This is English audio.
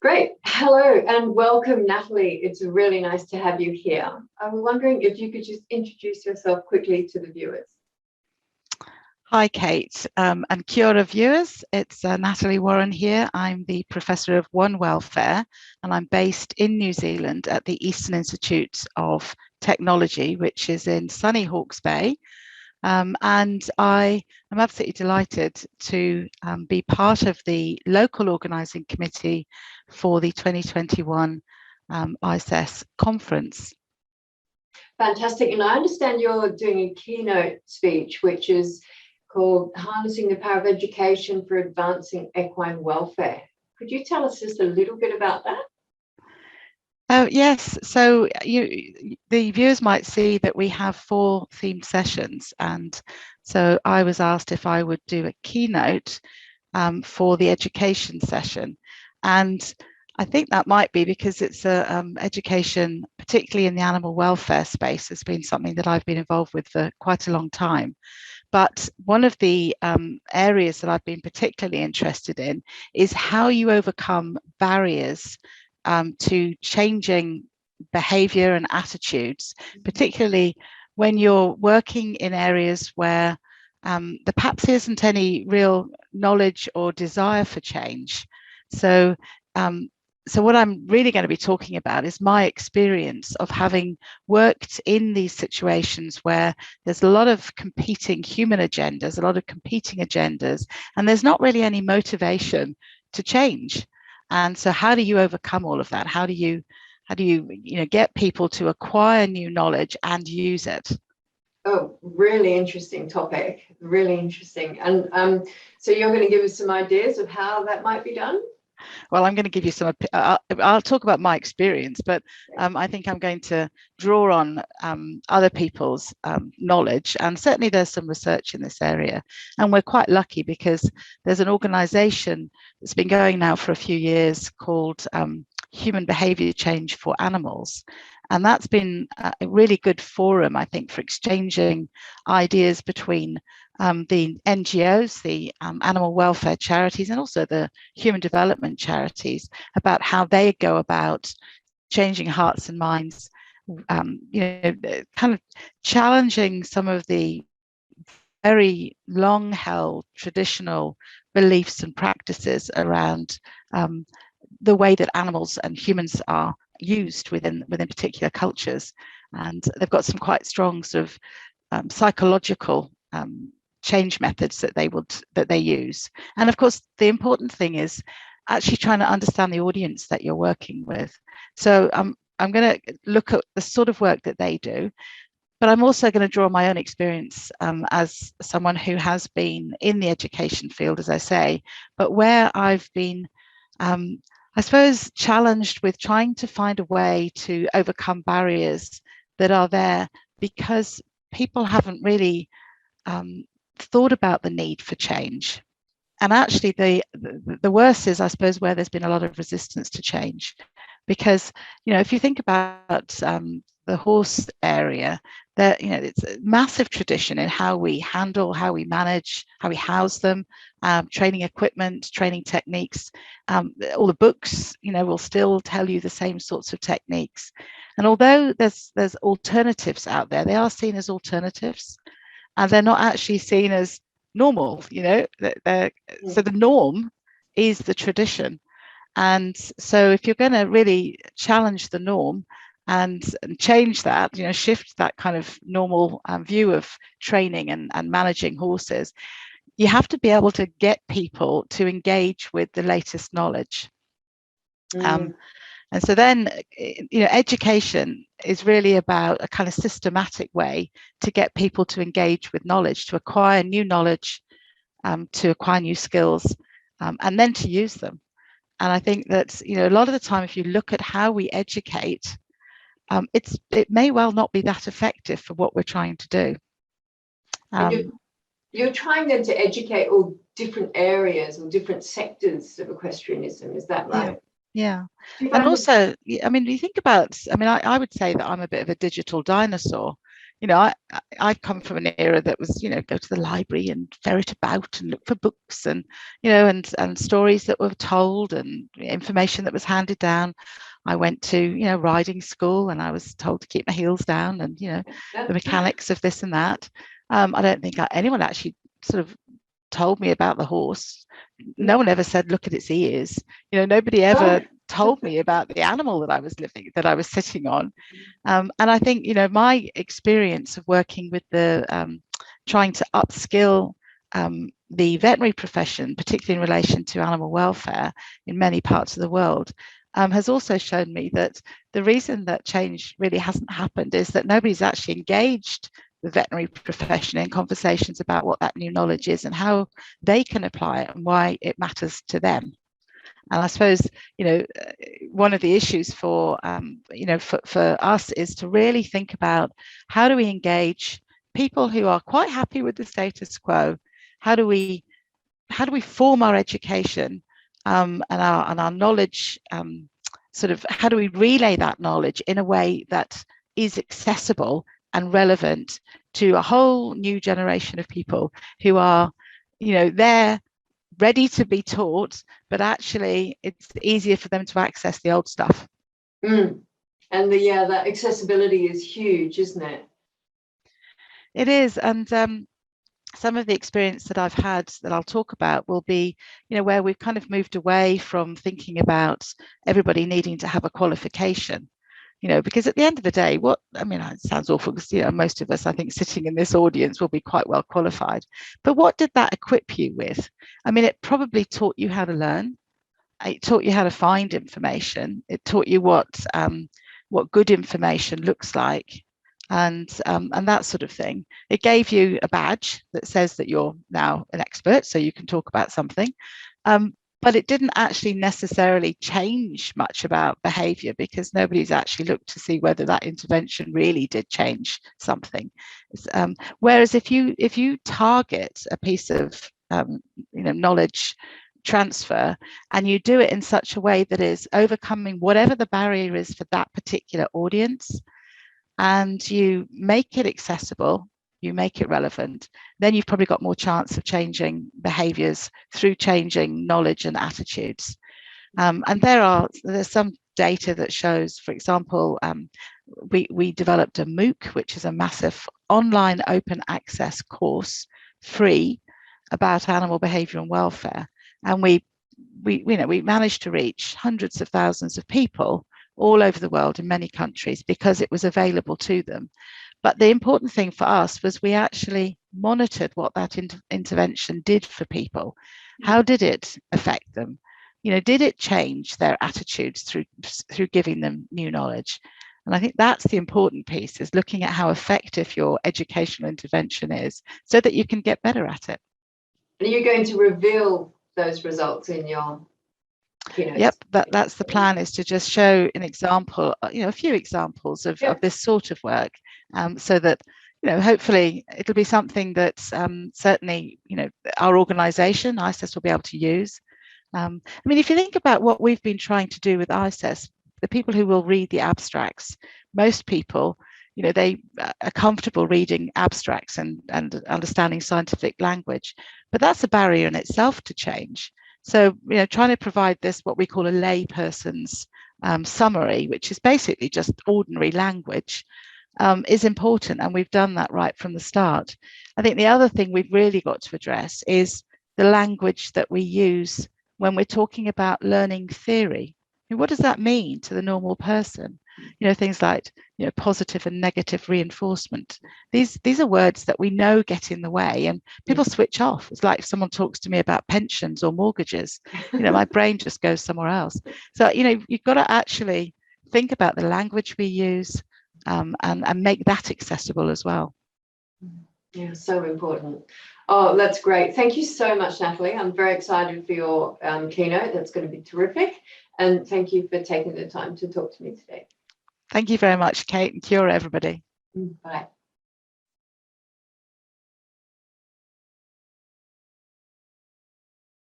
Great. Hello and welcome, Natalie. It's really nice to have you here. I was wondering if you could just introduce yourself quickly to the viewers. Hi, Kate, and kia ora viewers. It's Natalie Waran here. I'm the Professor of One Welfare, and I'm based in New Zealand at the Eastern Institute of Technology, which is in sunny Hawke's Bay. And I am absolutely delighted to be part of the local organising committee for the 2021 ISS conference. Fantastic. And I understand you're doing a keynote speech, which is called Harnessing the Power of Education for Advancing Equine Welfare. Could you tell us just a little bit about that? Yes, so the viewers might see that we have 4 themed sessions, and so I was asked if I would do a keynote for the education session, and I think that might be because it's education, particularly in the animal welfare space, has been something that I've been involved with for quite a long time. But one of the areas that I've been particularly interested in is how you overcome barriers to changing behavior and attitudes, particularly when you're working in areas where there perhaps isn't any real knowledge or desire for change. So what I'm really going to be talking about is my experience of having worked in these situations where there's a lot of competing human agendas, a lot of competing agendas, and there's not really any motivation to change. And so how do you overcome all of that? How do you get people to acquire new knowledge and use it? Oh, really interesting topic. Really interesting. And so you're going to give us some ideas of how that might be done? Well, I'm going to give you some, I'll talk about my experience, but I think I'm going to draw on other people's knowledge. And certainly there's some research in this area. And we're quite lucky because there's an organization that's been going now for a few years called Human Behavior Change for Animals. And that's been a really good forum, I think, for exchanging ideas between the NGOs, the animal welfare charities, and also the human development charities about how they go about changing hearts and minds, kind of challenging some of the very long-held traditional beliefs and practices around the way that animals and humans are used within particular cultures. And they've got some quite strong sort of psychological change methods that they use. And of course, the important thing is actually trying to understand the audience that you're working with. So I'm going to look at the sort of work that they do, but I'm also going to draw my own experience as someone who has been in the education field, as I say, but where I've been, I suppose, challenged with trying to find a way to overcome barriers that are there because people haven't really thought about the need for change. And actually the worst is, I suppose, where there's been a lot of resistance to change, because if you think about the horse area, that it's a massive tradition in how we handle, how we manage, how we house them, training equipment, training techniques. All the books will still tell you the same sorts of techniques, and although there's alternatives out there, they are seen as alternatives. And they're not actually seen as normal, so the norm is the tradition. And so if you're going to really challenge the norm and change that, shift that kind of normal view of training and managing horses, you have to be able to get people to engage with the latest knowledge. And so then, education is really about a kind of systematic way to get people to engage with knowledge, to acquire new knowledge, to acquire new skills, and then to use them. And I think that, a lot of the time, if you look at how we educate, it may well not be that effective for what we're trying to do. You're trying then to educate all different areas or different sectors of equestrianism, is that right? Yeah. And also, I mean, you think about, I would say that I'm a bit of a digital dinosaur. You know, I come from an era that was, you know, go to the library and ferret about and look for books, and, you know, and stories that were told and information that was handed down. I went to, you know, riding school, and I was told to keep my heels down, and, you know, the mechanics of this and that. I don't think anyone actually sort of told me about the horse. No one ever said, look at its ears. You know, nobody ever told me about the animal that I was sitting on. And I think, you know, my experience of working with the trying to upskill the veterinary profession, particularly in relation to animal welfare in many parts of the world, has also shown me that the reason that change really hasn't happened is that nobody's actually engaged the veterinary profession in conversations about what that new knowledge is and how they can apply it and why it matters to them. And I suppose, you know, one of the issues for, you know, for us is to really think about how do we engage people who are quite happy with the status quo? How do we form our education and our knowledge, sort of how do we relay that knowledge in a way that is accessible and relevant to a whole new generation of people who are, you know, they're ready to be taught, but actually it's easier for them to access the old stuff. And the accessibility is huge, isn't it? It is. And some of the experience that I've had that I'll talk about will be, you know, where we've kind of moved away from thinking about everybody needing to have a qualification. You know, because at the end of the day, it sounds awful because, you know, most of us, I think, sitting in this audience will be quite well qualified. But what did that equip you with? I mean, it probably taught you how to learn. It taught you how to find information. It taught you what good information looks like, and that sort of thing. It gave you a badge that says that you're now an expert, so you can talk about something. But it didn't actually necessarily change much about behavior because nobody's actually looked to see whether that intervention really did change something. Whereas if you target a piece of you know, knowledge transfer and you do it in such a way that is overcoming whatever the barrier is for that particular audience, and you make it accessible, you make it relevant, then you've probably got more chance of changing behaviors through changing knowledge and attitudes. And there's some data that shows, for example, we developed a MOOC, which is a massive online open access course, free, about animal behavior and welfare. And we managed to reach hundreds of thousands of people all over the world in many countries because it was available to them. But the important thing for us was we actually monitored what that intervention did for people. How did it affect them? You know, did it change their attitudes through giving them new knowledge? And I think that's the important piece, is looking at how effective your educational intervention is so that you can get better at it. And are you going to reveal those results in your keynote? Yep, that's the plan, is to just show an example, you know, a few examples of this sort of work, so that, you know, hopefully it'll be something that certainly, you know, our organisation, ICES, will be able to use. I mean, if you think about what we've been trying to do with ICES, the people who will read the abstracts, most people, you know, they are comfortable reading abstracts and understanding scientific language, but that's a barrier in itself to change. So, you know, trying to provide this, what we call a lay person's summary, which is basically just ordinary language, is important. And we've done that right from the start. I think the other thing we've really got to address is the language that we use when we're talking about learning theory. I mean, what does that mean to the normal person? You know, things like, you know, positive and negative reinforcement. These are words that we know get in the way, and people switch off. It's like if someone talks to me about pensions or mortgages, you know, my brain just goes somewhere else. So, you know, you've got to actually think about the language we use, and make that accessible as well. Yeah, so important. Oh, that's great. Thank you so much, Natalie. I'm very excited for your keynote. That's going to be terrific. And thank you for taking the time to talk to me today. Thank you very much, Kate, and kia ora, everybody. Bye.